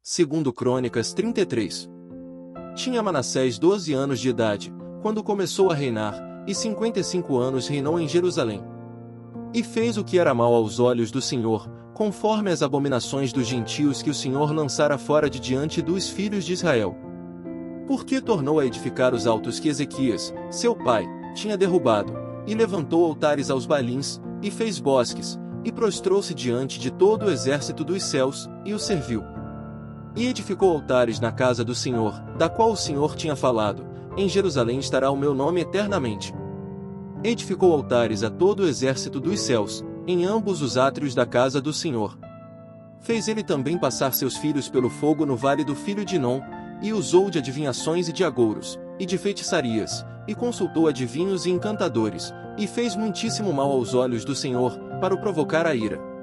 Segundo Crônicas 33. Tinha Manassés 12 anos de idade, quando começou a reinar, e 55 anos reinou em Jerusalém. E fez o que era mal aos olhos do Senhor, conforme as abominações dos gentios que o Senhor lançara fora de diante dos filhos de Israel. Porque tornou a edificar os altos que Ezequias, seu pai, tinha derrubado, e levantou altares aos Baalins, e fez bosques, e prostrou-se diante de todo o exército dos céus, e o serviu. E edificou altares na casa do Senhor, da qual o Senhor tinha falado: em Jerusalém estará o meu nome eternamente. Edificou altares a todo o exército dos céus, em ambos os átrios da casa do Senhor. Fez ele também passar seus filhos pelo fogo no vale do filho de Inom, e usou de adivinhações e de agouros, e de feitiçarias, e consultou adivinhos e encantadores, e fez muitíssimo mal aos olhos do Senhor, para o provocar a ira.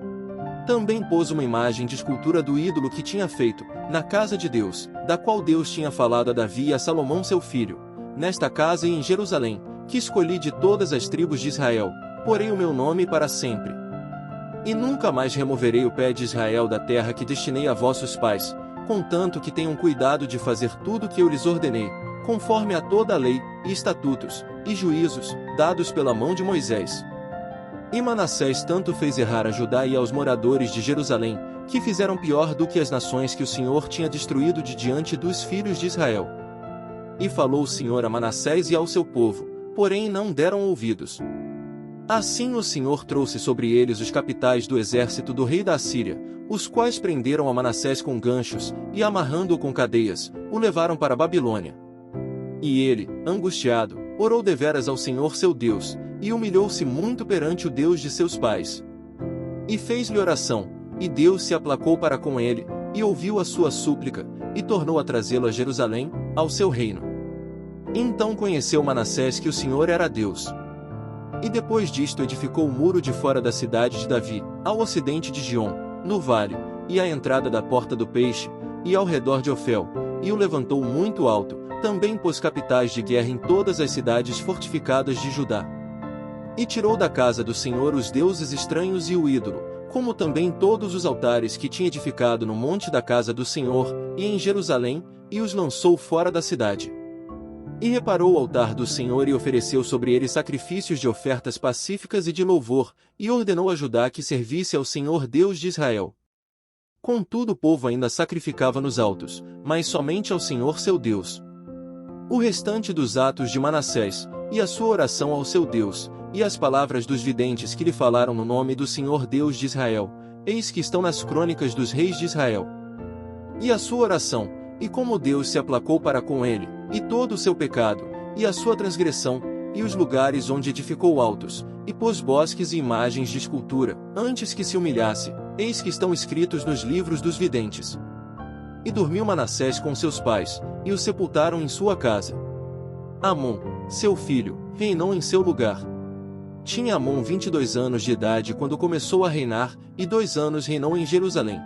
Também pôs uma imagem de escultura do ídolo que tinha feito, na casa de Deus, da qual Deus tinha falado a Davi e a Salomão seu filho: nesta casa e em Jerusalém, que escolhi de todas as tribos de Israel, porei o meu nome para sempre. E nunca mais removerei o pé de Israel da terra que destinei a vossos pais, contanto que tenham cuidado de fazer tudo o que eu lhes ordenei, conforme a toda a lei, e estatutos, e juízos, dados pela mão de Moisés. E Manassés tanto fez errar a Judá e aos moradores de Jerusalém, que fizeram pior do que as nações que o Senhor tinha destruído de diante dos filhos de Israel. E falou o Senhor a Manassés e ao seu povo, porém não deram ouvidos. Assim o Senhor trouxe sobre eles os capitais do exército do rei da Assíria, os quais prenderam a Manassés com ganchos, e amarrando-o com cadeias, o levaram para a Babilônia. E ele, angustiado, orou deveras ao Senhor seu Deus, e humilhou-se muito perante o Deus de seus pais. E fez-lhe oração, e Deus se aplacou para com ele, e ouviu a sua súplica, e tornou a trazê-lo a Jerusalém, ao seu reino. Então conheceu Manassés que o Senhor era Deus. E depois disto edificou o muro de fora da cidade de Davi, ao ocidente de Gion, no vale, e à entrada da porta do peixe, e ao redor de Ofel, e o levantou muito alto. Também pôs capitais de guerra em todas as cidades fortificadas de Judá. E tirou da casa do Senhor os deuses estranhos e o ídolo, como também todos os altares que tinha edificado no monte da casa do Senhor, e em Jerusalém, e os lançou fora da cidade. E reparou o altar do Senhor e ofereceu sobre ele sacrifícios de ofertas pacíficas e de louvor, e ordenou a Judá que servisse ao Senhor Deus de Israel. Contudo o povo ainda sacrificava nos altos, mas somente ao Senhor seu Deus. O restante dos atos de Manassés, e a sua oração ao seu Deus, e as palavras dos videntes que lhe falaram no nome do Senhor Deus de Israel, eis que estão nas crônicas dos reis de Israel. E a sua oração, e como Deus se aplacou para com ele, e todo o seu pecado, e a sua transgressão, e os lugares onde edificou altos, e pôs bosques e imagens de escultura, antes que se humilhasse, eis que estão escritos nos livros dos videntes. E dormiu Manassés com seus pais, e o sepultaram em sua casa. Amon, seu filho, reinou em seu lugar. Tinha Amon 22 anos de idade quando começou a reinar, e 2 anos reinou em Jerusalém.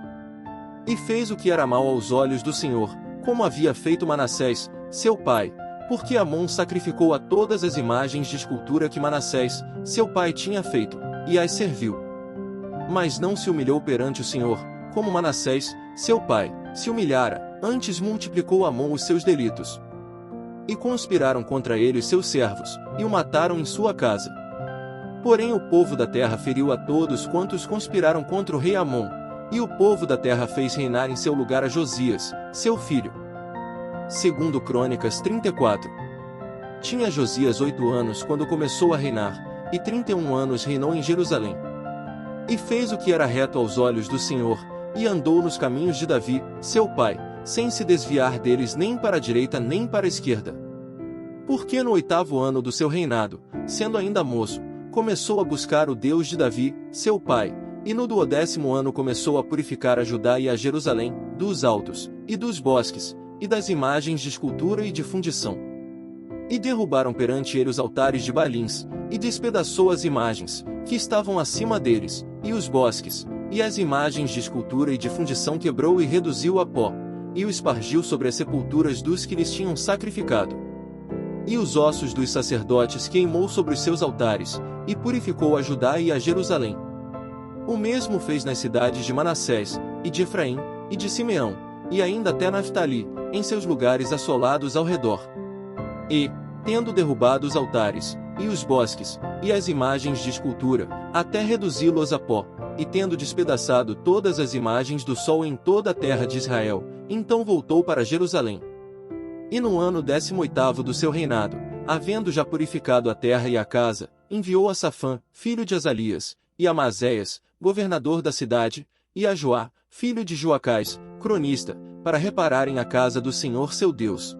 E fez o que era mal aos olhos do Senhor, como havia feito Manassés, seu pai, porque Amon sacrificou a todas as imagens de escultura que Manassés, seu pai tinha feito, e as serviu. Mas não se humilhou perante o Senhor, como Manassés, seu pai, se humilhara, antes multiplicou Amon os seus delitos. E conspiraram contra ele os seus servos, e o mataram em sua casa. Porém o povo da terra feriu a todos quantos conspiraram contra o rei Amon, e o povo da terra fez reinar em seu lugar a Josias, seu filho. Segundo Crônicas 34. Tinha Josias 8 anos quando começou a reinar, e 31 anos reinou em Jerusalém. E fez o que era reto aos olhos do Senhor, e andou nos caminhos de Davi, seu pai, sem se desviar deles nem para a direita nem para a esquerda. Porque no 8º ano do seu reinado, sendo ainda moço, começou a buscar o Deus de Davi, seu pai, e no 12º ano começou a purificar a Judá e a Jerusalém, dos altos, e dos bosques, e das imagens de escultura e de fundição. E derrubaram perante ele os altares de Baalins, e despedaçou as imagens, que estavam acima deles, e os bosques, e as imagens de escultura e de fundição quebrou e reduziu a pó, e o espargiu sobre as sepulturas dos que lhes tinham sacrificado. E os ossos dos sacerdotes queimou sobre os seus altares, e purificou a Judá e a Jerusalém. O mesmo fez nas cidades de Manassés, e de Efraim, e de Simeão, e ainda até Naftali, em seus lugares assolados ao redor. E, tendo derrubado os altares, e os bosques, e as imagens de escultura, até reduzi-los a pó, e tendo despedaçado todas as imagens do sol em toda a terra de Israel, então voltou para Jerusalém. E no ano 18º do seu reinado, havendo já purificado a terra e a casa, enviou a Safã, filho de Azalias, e a Maséias, governador da cidade, e a Joá, filho de Joacás, cronista, para repararem a casa do Senhor seu Deus.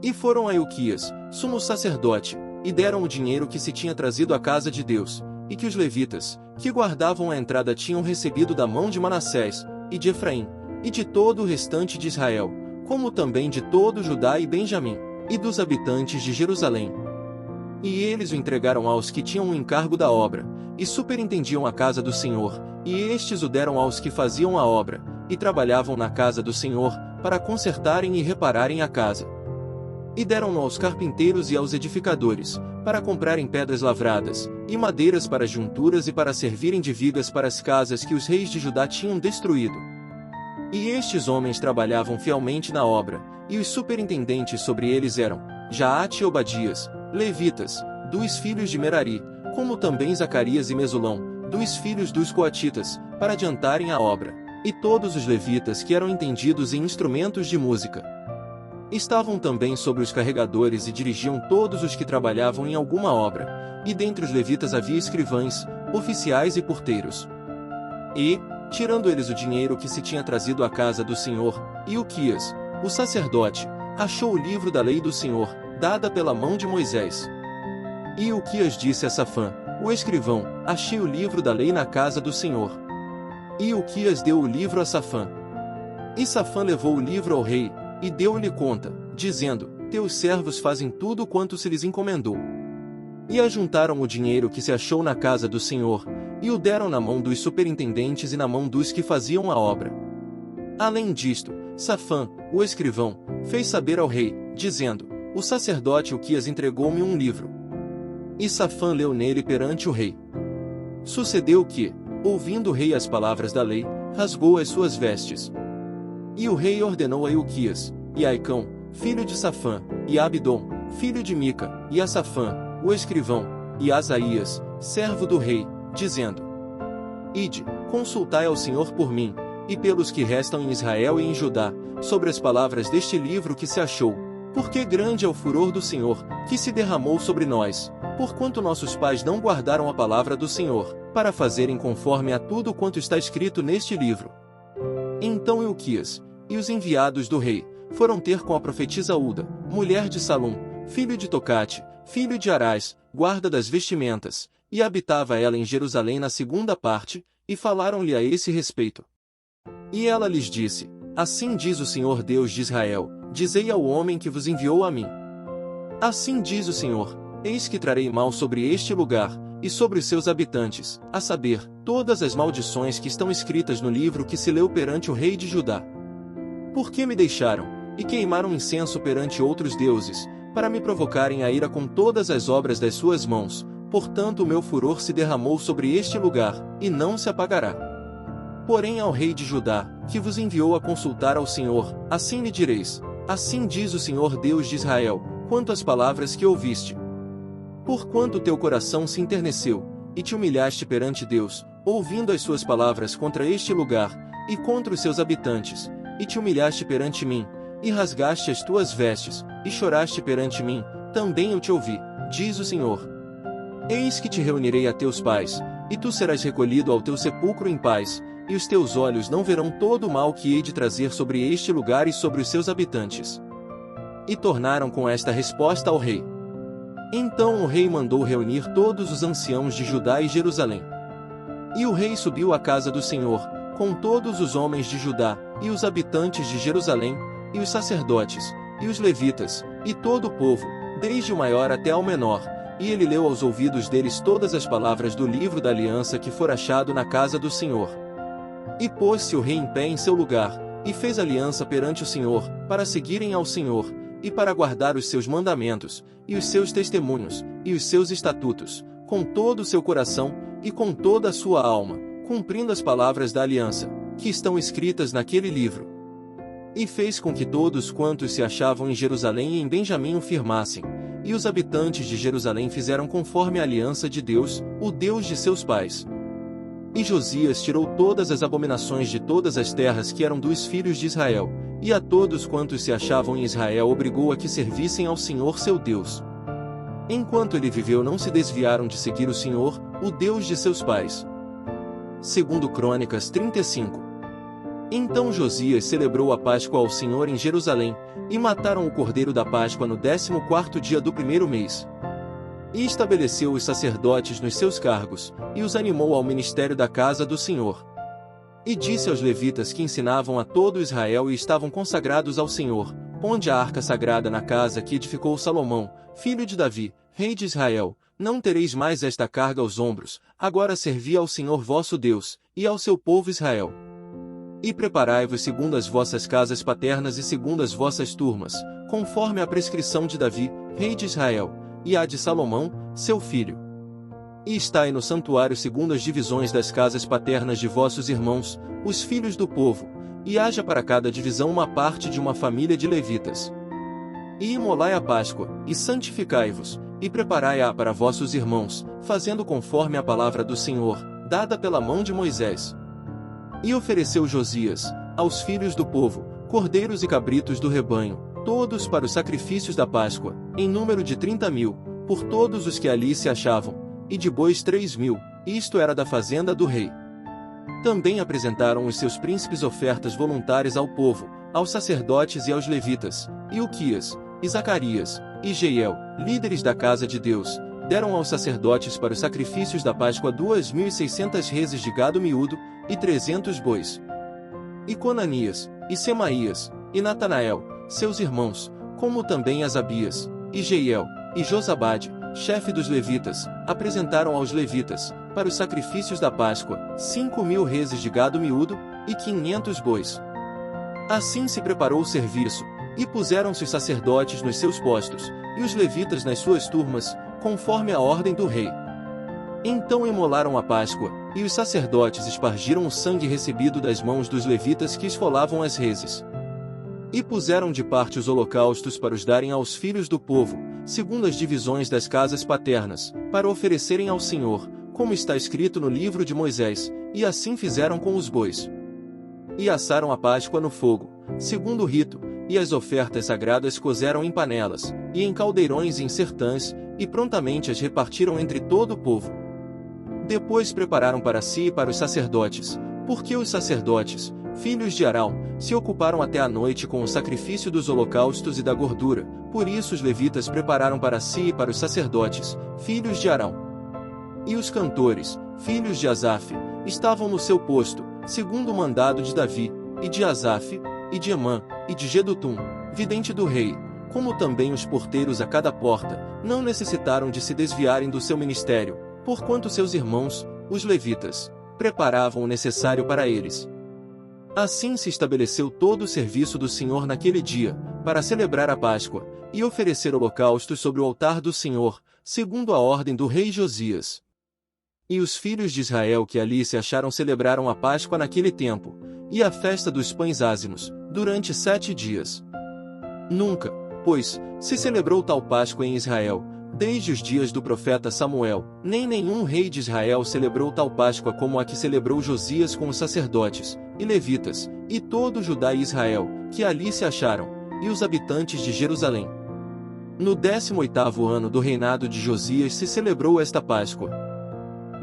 E foram a Ilquias, sumo sacerdote, e deram o dinheiro que se tinha trazido à casa de Deus, e que os levitas, que guardavam a entrada tinham recebido da mão de Manassés, e de Efraim, e de todo o restante de Israel, como também de todo Judá e Benjamim, e dos habitantes de Jerusalém. E eles o entregaram aos que tinham o encargo da obra, e superintendiam a casa do Senhor, e estes o deram aos que faziam a obra, e trabalhavam na casa do Senhor, para consertarem e repararem a casa. E deram-no aos carpinteiros e aos edificadores, para comprarem pedras lavradas, e madeiras para junturas e para servirem de vigas para as casas que os reis de Judá tinham destruído. E estes homens trabalhavam fielmente na obra, e os superintendentes sobre eles eram Jaate e Obadias, levitas, dos filhos de Merari, como também Zacarias e Mesulão, dos filhos dos coatitas, para adiantarem a obra, e todos os levitas que eram entendidos em instrumentos de música. Estavam também sobre os carregadores e dirigiam todos os que trabalhavam em alguma obra, e dentre os levitas havia escrivães, oficiais e porteiros. E, tirando eles o dinheiro que se tinha trazido à casa do Senhor, Ilquias, o sacerdote, achou o livro da lei do Senhor, dada pela mão de Moisés. E Ilquias disse a Safã, o escrivão, achei o livro da lei na casa do Senhor. E Ilquias deu o livro a Safã. E Safã levou o livro ao rei, e deu-lhe conta, dizendo, teus servos fazem tudo quanto se lhes encomendou. E ajuntaram o dinheiro que se achou na casa do Senhor, e o deram na mão dos superintendentes e na mão dos que faziam a obra. Além disto, Safã, o escrivão, fez saber ao rei, dizendo, o sacerdote Ilquias entregou-me um livro. E Safã leu nele perante o rei. Sucedeu que, ouvindo o rei as palavras da lei, rasgou as suas vestes. E o rei ordenou a Ilquias, e a Aicão, filho de Safã, e a Abidom, filho de Mica, e a Safã, o escrivão, e a Asaías, servo do rei, dizendo, ide, consultai ao Senhor por mim, e pelos que restam em Israel e em Judá, sobre as palavras deste livro que se achou, porque grande é o furor do Senhor, que se derramou sobre nós, porquanto nossos pais não guardaram a palavra do Senhor, para fazerem conforme a tudo quanto está escrito neste livro. Então Ilquias, e os enviados do rei, foram ter com a profetisa Uda, mulher de Salum, filho de Tocate, filho de Arás, guarda das vestimentas, e habitava ela em Jerusalém na segunda parte, e falaram-lhe a esse respeito. E ela lhes disse, assim diz o Senhor Deus de Israel, dizei ao homem que vos enviou a mim. Assim diz o Senhor, eis que trarei mal sobre este lugar, e sobre os seus habitantes, a saber, todas as maldições que estão escritas no livro que se leu perante o rei de Judá. Porque me deixaram, e queimaram incenso perante outros deuses, para me provocarem a ira com todas as obras das suas mãos, portanto o meu furor se derramou sobre este lugar, e não se apagará. Porém ao rei de Judá, que vos enviou a consultar ao Senhor, assim lhe direis, assim diz o Senhor Deus de Israel, quanto às palavras que ouviste. Porquanto teu coração se enterneceu, e te humilhaste perante Deus, ouvindo as suas palavras contra este lugar, e contra os seus habitantes, e te humilhaste perante mim, e rasgaste as tuas vestes, e choraste perante mim, também eu te ouvi, diz o Senhor. Eis que te reunirei a teus pais, e tu serás recolhido ao teu sepulcro em paz, e os teus olhos não verão todo o mal que hei de trazer sobre este lugar e sobre os seus habitantes. E tornaram com esta resposta ao rei. Então o rei mandou reunir todos os anciãos de Judá e Jerusalém. E o rei subiu à casa do Senhor, com todos os homens de Judá, e os habitantes de Jerusalém, e os sacerdotes, e os levitas, e todo o povo, desde o maior até ao menor, e ele leu aos ouvidos deles todas as palavras do livro da aliança que for achado na casa do Senhor. E pôs-se o rei em pé em seu lugar, e fez aliança perante o Senhor, para seguirem ao Senhor, e para guardar os seus mandamentos, e os seus testemunhos, e os seus estatutos, com todo o seu coração, e com toda a sua alma, cumprindo as palavras da aliança, que estão escritas naquele livro. E fez com que todos quantos se achavam em Jerusalém e em Benjamim o firmassem, e os habitantes de Jerusalém fizeram conforme a aliança de Deus, o Deus de seus pais. E Josias tirou todas as abominações de todas as terras que eram dos filhos de Israel, e a todos quantos se achavam em Israel obrigou a que servissem ao Senhor seu Deus. Enquanto ele viveu não se desviaram de seguir o Senhor, o Deus de seus pais. Segundo Crônicas 35. Então Josias celebrou a Páscoa ao Senhor em Jerusalém, e mataram o cordeiro da Páscoa no 14º dia do primeiro mês. E estabeleceu os sacerdotes nos seus cargos, e os animou ao ministério da casa do Senhor. E disse aos levitas que ensinavam a todo Israel e estavam consagrados ao Senhor: ponde a arca sagrada na casa que edificou Salomão, filho de Davi, rei de Israel, não tereis mais esta carga aos ombros, agora servi ao Senhor vosso Deus, e ao seu povo Israel. E preparai-vos segundo as vossas casas paternas e segundo as vossas turmas, conforme a prescrição de Davi, rei de Israel, e a de Salomão, seu filho. E estai no santuário segundo as divisões das casas paternas de vossos irmãos, os filhos do povo, e haja para cada divisão uma parte de uma família de levitas. E imolai a Páscoa, e santificai-vos, e preparai-a para vossos irmãos, fazendo conforme a palavra do Senhor, dada pela mão de Moisés. E ofereceu Josias, aos filhos do povo, cordeiros e cabritos do rebanho, todos para os sacrifícios da Páscoa, em número de 30.000, por todos os que ali se achavam, e de bois 3.000, isto era da fazenda do rei. Também apresentaram os seus príncipes ofertas voluntárias ao povo, aos sacerdotes e aos levitas, e Uquias, e Zacarias, e Jeiel, líderes da casa de Deus, deram aos sacerdotes para os sacrifícios da Páscoa 2.600 reses de gado miúdo, e 300 bois. E Conanias, e Semaías, e Natanael, seus irmãos, como também Asabias, e Jeiel, e Josabade, chefe dos levitas, apresentaram aos levitas, para os sacrifícios da Páscoa, 5.000 reses de gado miúdo, e 500 bois. Assim se preparou o serviço, e puseram-se os sacerdotes nos seus postos, e os levitas nas suas turmas, conforme a ordem do rei. Então imolaram a Páscoa, e os sacerdotes espargiram o sangue recebido das mãos dos levitas que esfolavam as reses. E puseram de parte os holocaustos para os darem aos filhos do povo, segundo as divisões das casas paternas, para oferecerem ao Senhor, como está escrito no livro de Moisés, e assim fizeram com os bois. E assaram a Páscoa no fogo, segundo o rito, e as ofertas sagradas cozeram em panelas, e em caldeirões e em sertãs, e prontamente as repartiram entre todo o povo. Depois prepararam para si e para os sacerdotes, porque os sacerdotes, filhos de Arão, se ocuparam até a noite com o sacrifício dos holocaustos e da gordura, por isso os levitas prepararam para si e para os sacerdotes, filhos de Arão. E os cantores, filhos de Asaf, estavam no seu posto, segundo o mandado de Davi, e de Asaf, e de Emã, e de Gedutum, vidente do rei, como também os porteiros a cada porta, não necessitaram de se desviarem do seu ministério, porquanto seus irmãos, os levitas, preparavam o necessário para eles. Assim se estabeleceu todo o serviço do Senhor naquele dia, para celebrar a Páscoa, e oferecer holocaustos sobre o altar do Senhor, segundo a ordem do rei Josias. E os filhos de Israel que ali se acharam celebraram a Páscoa naquele tempo, e a festa dos pães ázimos, durante 7 dias. Nunca, pois, se celebrou tal Páscoa em Israel, desde os dias do profeta Samuel, nem nenhum rei de Israel celebrou tal Páscoa como a que celebrou Josias com os sacerdotes, e levitas, e todo Judá e Israel, que ali se acharam, e os habitantes de Jerusalém. No 18º ano do reinado de Josias se celebrou esta Páscoa.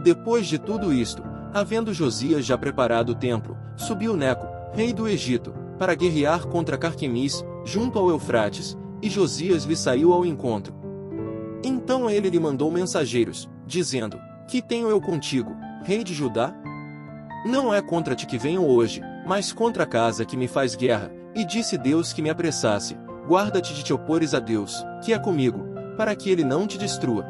Depois de tudo isto, havendo Josias já preparado o templo, subiu Neco, rei do Egito, para guerrear contra Carquemis, junto ao Eufrates, e Josias lhe saiu ao encontro. Então ele lhe mandou mensageiros, dizendo: Que tenho eu contigo, rei de Judá? Não é contra ti que venho hoje, mas contra a casa que me faz guerra. E disse Deus que me apressasse: Guarda-te de te opores a Deus, que é comigo, para que ele não te destrua.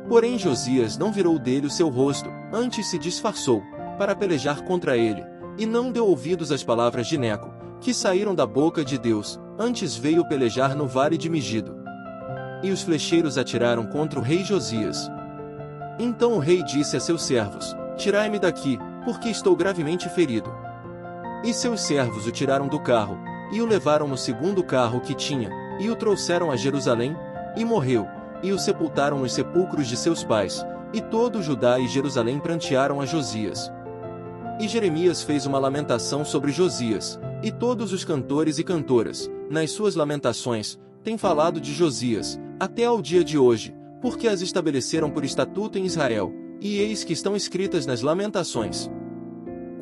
Porém Josias não virou dele o seu rosto, antes se disfarçou, para pelejar contra ele, e não deu ouvidos às palavras de Neco, que saíram da boca de Deus, antes veio pelejar no vale de Megido. E os flecheiros atiraram contra o rei Josias. Então o rei disse a seus servos: Tirai-me daqui, porque estou gravemente ferido. E seus servos o tiraram do carro, e o levaram no segundo carro que tinha, e o trouxeram a Jerusalém, e morreu, e o sepultaram nos sepulcros de seus pais, e todo Judá e Jerusalém prantearam a Josias. E Jeremias fez uma lamentação sobre Josias, e todos os cantores e cantoras, nas suas lamentações, têm falado de Josias, até ao dia de hoje, porque as estabeleceram por estatuto em Israel, e eis que estão escritas nas lamentações.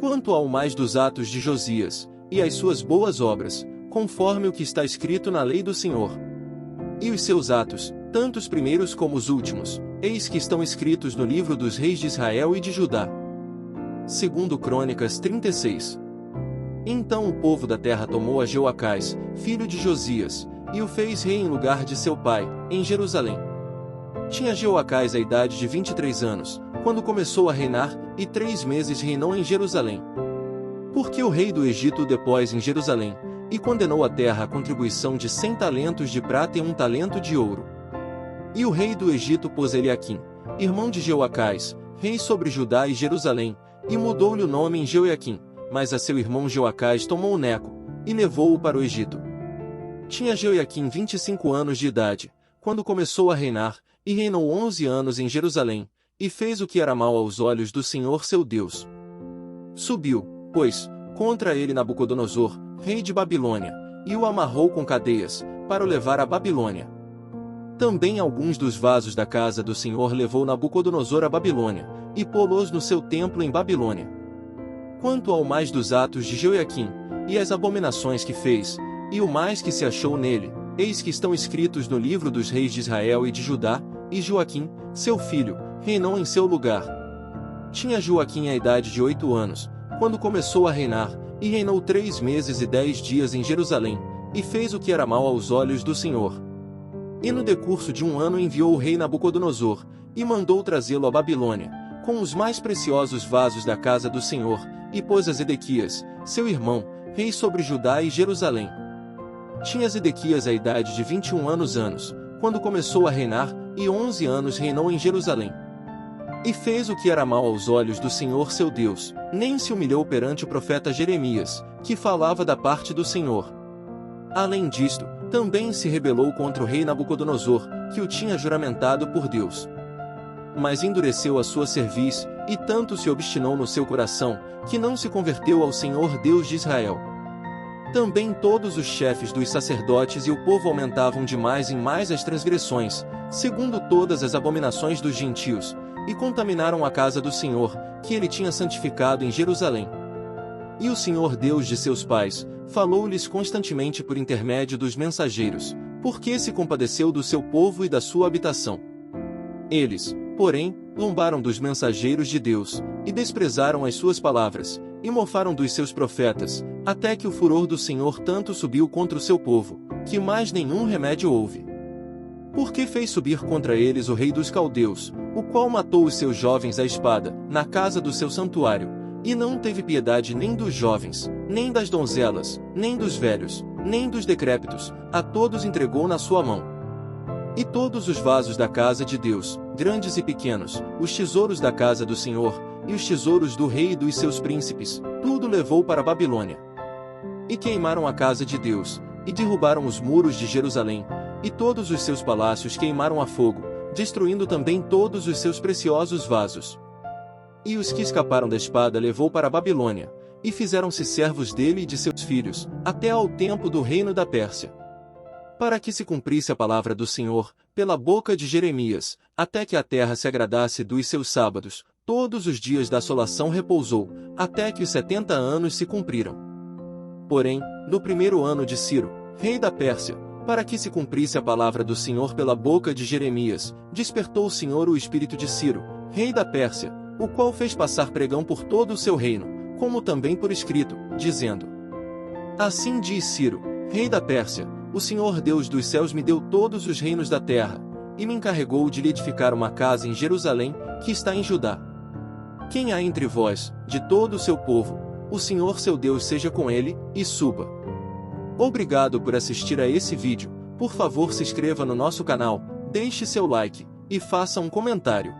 Quanto ao mais dos atos de Josias, e às suas boas obras, conforme o que está escrito na lei do Senhor. E os seus atos, tanto os primeiros como os últimos, eis que estão escritos no livro dos reis de Israel e de Judá. Segundo Crônicas 36. Então o povo da terra tomou a Jeoacás, filho de Josias, e o fez rei em lugar de seu pai, em Jerusalém. Tinha Jeoacás a idade de 23 anos, quando começou a reinar, e 3 meses reinou em Jerusalém. Porque o rei do Egito o depôs em Jerusalém, e condenou a terra à contribuição de 100 talentos de prata e 1 talento de ouro. E o rei do Egito pôs Eliaquim, irmão de Jeoacás, rei sobre Judá e Jerusalém, e mudou-lhe o nome em Jeoiaquim, mas a seu irmão Jeoacás tomou Neco, e levou-o para o Egito. Tinha Jeoiaquim 25 anos de idade, quando começou a reinar, e reinou 11 anos em Jerusalém, e fez o que era mal aos olhos do Senhor seu Deus. Subiu, pois, contra ele Nabucodonosor, rei de Babilônia, e o amarrou com cadeias, para o levar à Babilônia. Também alguns dos vasos da casa do Senhor levou Nabucodonosor à Babilônia, e pô-los no seu templo em Babilônia. Quanto ao mais dos atos de Jeoiaquim, e as abominações que fez, e o mais que se achou nele, eis que estão escritos no livro dos reis de Israel e de Judá, e Joaquim, seu filho, reinou em seu lugar. Tinha Joaquim a idade de 8 anos, quando começou a reinar, e reinou 3 meses e 10 dias em Jerusalém, e fez o que era mal aos olhos do Senhor. E no decurso de 1 ano enviou o rei Nabucodonosor, e mandou trazê-lo à Babilônia, com os mais preciosos vasos da casa do Senhor, e pôs a Zedequias, seu irmão, rei sobre Judá e Jerusalém. Tinha Zedequias a idade de 21 anos, quando começou a reinar, e 11 anos reinou em Jerusalém. E fez o que era mal aos olhos do Senhor seu Deus, nem se humilhou perante o profeta Jeremias, que falava da parte do Senhor. Além disto, também se rebelou contra o rei Nabucodonosor, que o tinha juramentado por Deus. Mas endureceu a sua cerviz, e tanto se obstinou no seu coração, que não se converteu ao Senhor Deus de Israel. Também todos os chefes dos sacerdotes e o povo aumentavam de mais em mais as transgressões, segundo todas as abominações dos gentios, e contaminaram a casa do Senhor, que ele tinha santificado em Jerusalém. E o Senhor Deus de seus pais, falou-lhes constantemente por intermédio dos mensageiros, porque se compadeceu do seu povo e da sua habitação. Eles, porém, zombaram dos mensageiros de Deus, e desprezaram as suas palavras, e mofaram dos seus profetas, até que o furor do Senhor tanto subiu contra o seu povo, que mais nenhum remédio houve. Porque fez subir contra eles o rei dos caldeus, o qual matou os seus jovens à espada, na casa do seu santuário, e não teve piedade nem dos jovens, nem das donzelas, nem dos velhos, nem dos decrépitos, a todos entregou na sua mão. E todos os vasos da casa de Deus, grandes e pequenos, os tesouros da casa do Senhor, e os tesouros do rei e dos seus príncipes, tudo levou para a Babilônia. E queimaram a casa de Deus, e derrubaram os muros de Jerusalém, e todos os seus palácios queimaram a fogo, destruindo também todos os seus preciosos vasos. E os que escaparam da espada levou para a Babilônia, e fizeram-se servos dele e de seus filhos, até ao tempo do reino da Pérsia. Para que se cumprisse a palavra do Senhor, pela boca de Jeremias, até que a terra se agradasse dos seus sábados, todos os dias da assolação repousou, até que os 70 anos se cumpriram. Porém, no 1º ano de Ciro, rei da Pérsia, para que se cumprisse a palavra do Senhor pela boca de Jeremias, despertou o Senhor o espírito de Ciro, rei da Pérsia, o qual fez passar pregão por todo o seu reino, como também por escrito, dizendo: Assim diz Ciro, rei da Pérsia, o Senhor Deus dos céus me deu todos os reinos da terra, e me encarregou de lhe edificar uma casa em Jerusalém, que está em Judá. Quem há entre vós, de todo o seu povo, o Senhor seu Deus seja com ele, e suba. Obrigado por assistir a esse vídeo, por favor se inscreva no nosso canal, deixe seu like, e faça um comentário.